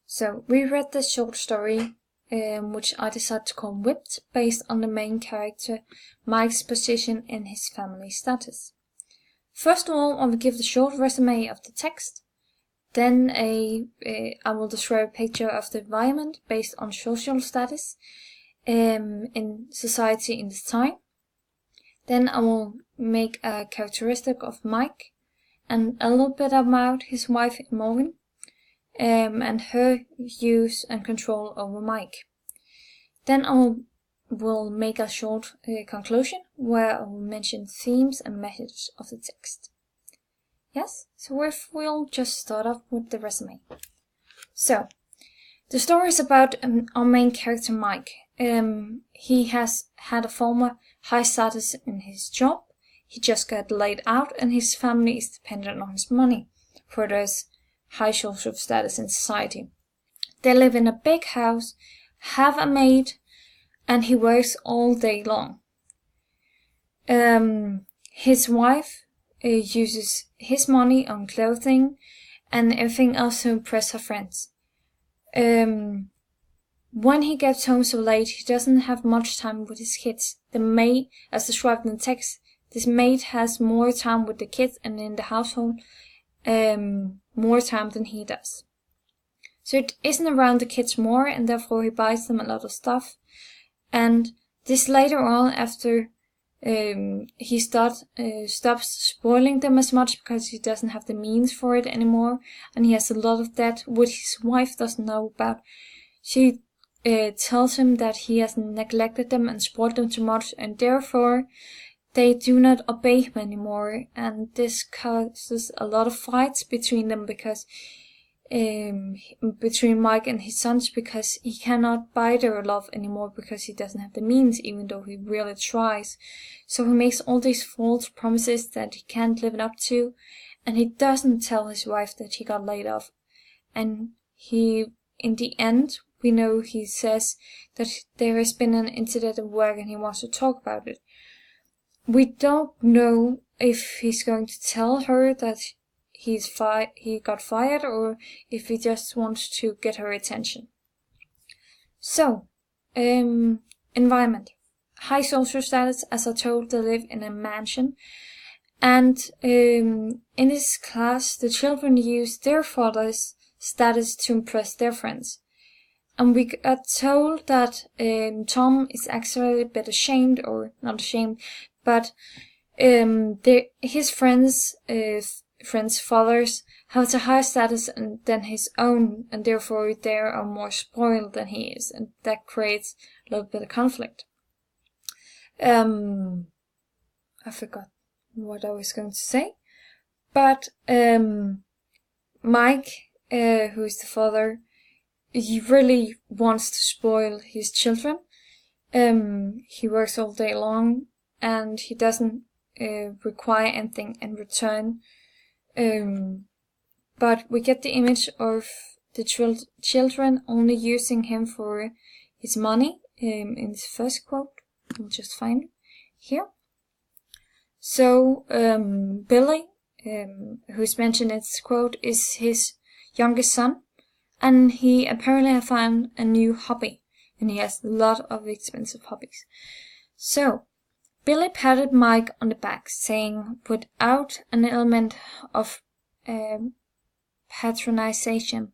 So we read this short story, which I decided to call Whipped, based on the main character Mike's position in his family status. First of all, I will give the short resume of the text. Then I will describe a picture of the environment based on social status in society in this time. Then I will make a characteristic of Mike and a little bit about his wife Morgan and her use and control over Mike. Then I will make a short conclusion where I will mention themes and messages of the text. Yes, so if we'll just start off with the resume. So, the story is about our main character Mike. He has had a former high status in his job. He just got laid out and his family is dependent on his money for this high social status in society. They live in a big house, have a maid, and he works all day long. His wife uses his money on clothing and everything else to impress her friends. When he gets home so late, he doesn't have much time with his kids. The maid, as described in the text, this maid has more time with the kids and in the household, more time than he does. So it isn't around the kids more, and therefore he buys them a lot of stuff. And this later on, after he stops spoiling them as much because he doesn't have the means for it anymore, and he has a lot of debt which his wife doesn't know about. She tells him that he has neglected them and spoiled them too much, and therefore they do not obey him anymore, and this causes a lot of fights between them because between Mike and his sons, because he cannot buy their love anymore because he doesn't have the means, even though he really tries. So he makes all these false promises that he can't live up to, and he doesn't tell his wife that he got laid off. And he, in the end, we know he says that there has been an incident at work and he wants to talk about it. We don't know if he's going to tell her that he got fired, or if he just wants to get her attention. So, environment. High social status, as I told, they live in a mansion. And in this class, the children use their father's status to impress their friends. And we got told that Tom is actually a bit ashamed, or not ashamed, but his friends' fathers have a higher status than his own, and therefore they are more spoiled than he is, and that creates a little bit of conflict. I forgot what I was going to say, but Mike, who is the father, he really wants to spoil his children. He works all day long, and he doesn't require anything in return. But we get the image of the children only using him for his money in this first quote. We'll just find it here. So Billy, who's mentioned in this quote, is his youngest son, and he apparently has found a new hobby, and he has a lot of expensive hobbies. So Billy patted Mike on the back, saying, without an element of patronization,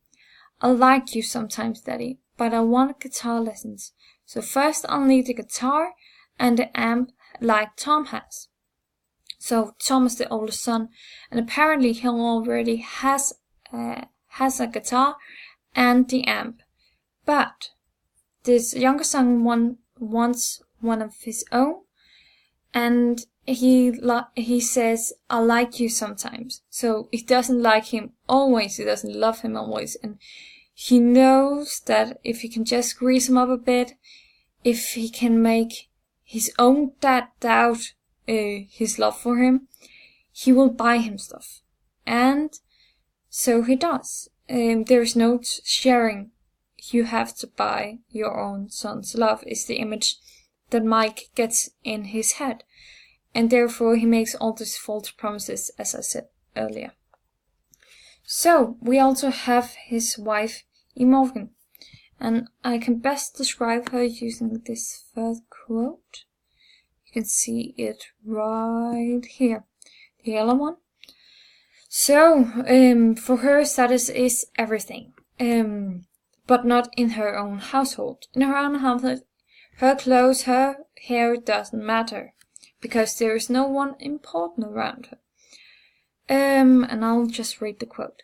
"I like you sometimes, Daddy, but I want guitar lessons. So first I'll need the guitar and the amp like Tom has." So Tom is the oldest son, and apparently he already has a guitar and the amp. But this younger son wants one of his own, and he says, "I like you sometimes." So he doesn't like him always, he doesn't love him always, and he knows that if he can just grease him up a bit, if he can make his own dad doubt his love for him, he will buy him stuff. And so he does. There's no sharing. You have to buy your own son's love, is the image that Mike gets in his head. And therefore he makes all these false promises, as I said earlier. So we also have his wife Imogen. And I can best describe her using this third quote. You can see it right here, the yellow one. So, for her, status is everything, but not in her own household. In her own household, her clothes, her hair doesn't matter, because there is no one important around her. And I'll just read the quote.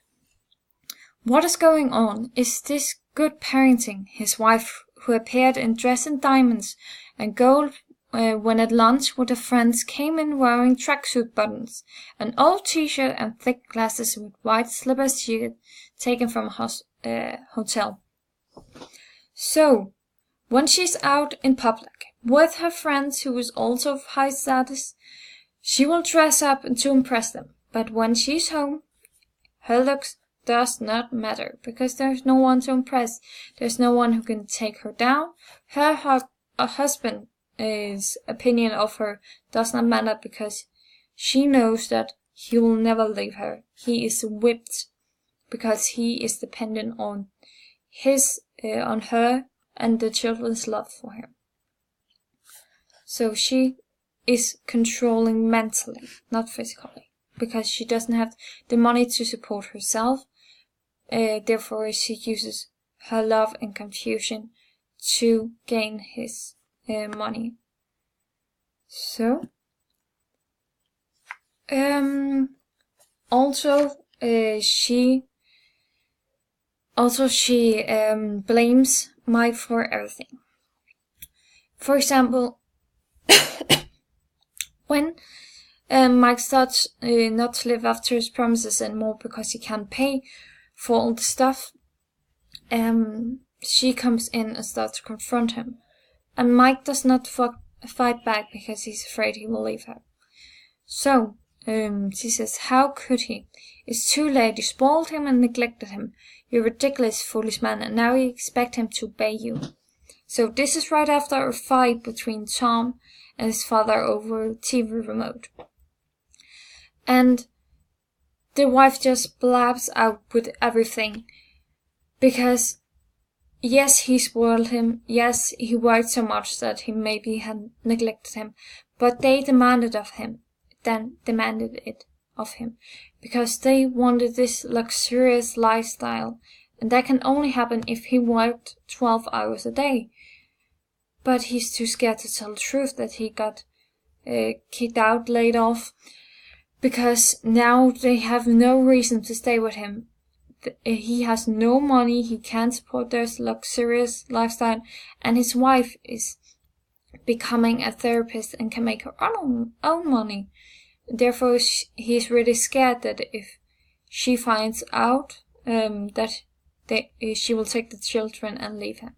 What is going on? Is this good parenting? His wife, who appeared in dress and diamonds and gold when at lunch with her friends, came in wearing tracksuit buttons, an old t-shirt and thick glasses with white slippers she had taken from a hotel. So, when she's out in public with her friends who is also of high status, she will dress up to impress them. But when she's home, her looks does not matter, because there's no one to impress. There's no one who can take her down. Her husband's opinion of her does not matter, because she knows that he will never leave her. He is whipped because he is dependent on her and the children's love for him. So she is controlling mentally, not physically, because she doesn't have the money to support herself. Therefore, she uses her love and confusion to gain his money. So, also she blames Mike for everything. For example, when Mike starts not to live up to his promises anymore because he can't pay for all the stuff, she comes in and starts to confront him. And Mike does not fight back because he's afraid he will leave her. So, she says, how could he? It's too late. You spoiled him and neglected him. You're a ridiculous, foolish man, and now you expect him to obey you. So this is right after a fight between Tom and his father over a TV remote. And the wife just blabs out with everything, because yes, he spoiled him, yes, he worked so much that he maybe had neglected him, but they demanded it of him, because they wanted this luxurious lifestyle, and that can only happen if he worked 12 hours a day. But he's too scared to tell the truth that he got kicked out, laid off, because now they have no reason to stay with him. He has no money, he can't support their luxurious lifestyle, and his wife is becoming a therapist and can make her own money. Therefore, he's really scared that if she finds out, that she will take the children and leave him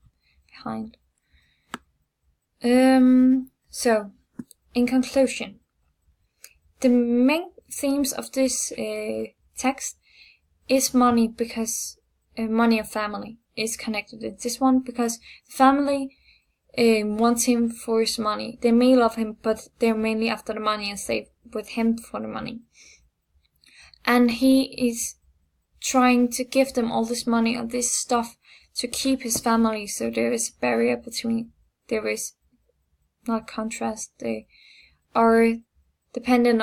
behind. So, in conclusion, the main themes of this text is money, because money and family is connected in this one, because the family wants him for his money. They may love him, but they're mainly after the money and stay with him for the money. And he is trying to give them all this money and this stuff to keep his family, so there is a barrier between, there is not contrast, they are dependent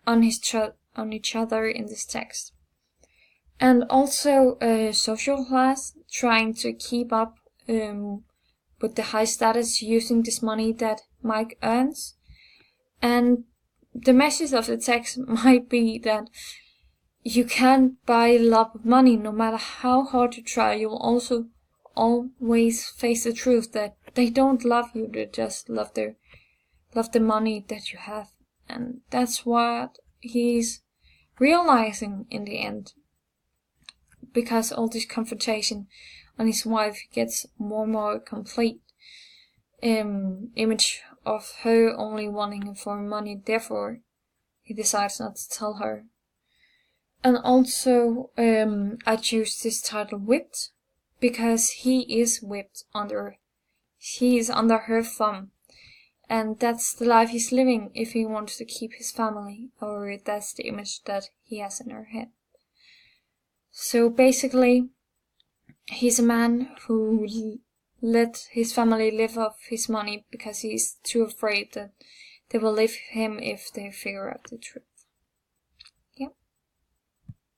on each other in this text. And also social class, trying to keep up with the high status using this money that Mike earns. And the message of the text might be that you can't buy love with money. No matter how hard you try, you will also always face the truth that they don't love you, they just love the money that you have. And that's what he's realizing in the end, because all this confrontation on his wife gets more and more complete image of her only wanting him for money. Therefore, he decides not to tell her. And also, I choose this title, Whipped, because he is under her thumb. And that's the life he's living if he wants to keep his family, or that's the image that he has in her head. So basically, he's a man who let his family live off his money because he's too afraid that they will leave him if they figure out the truth.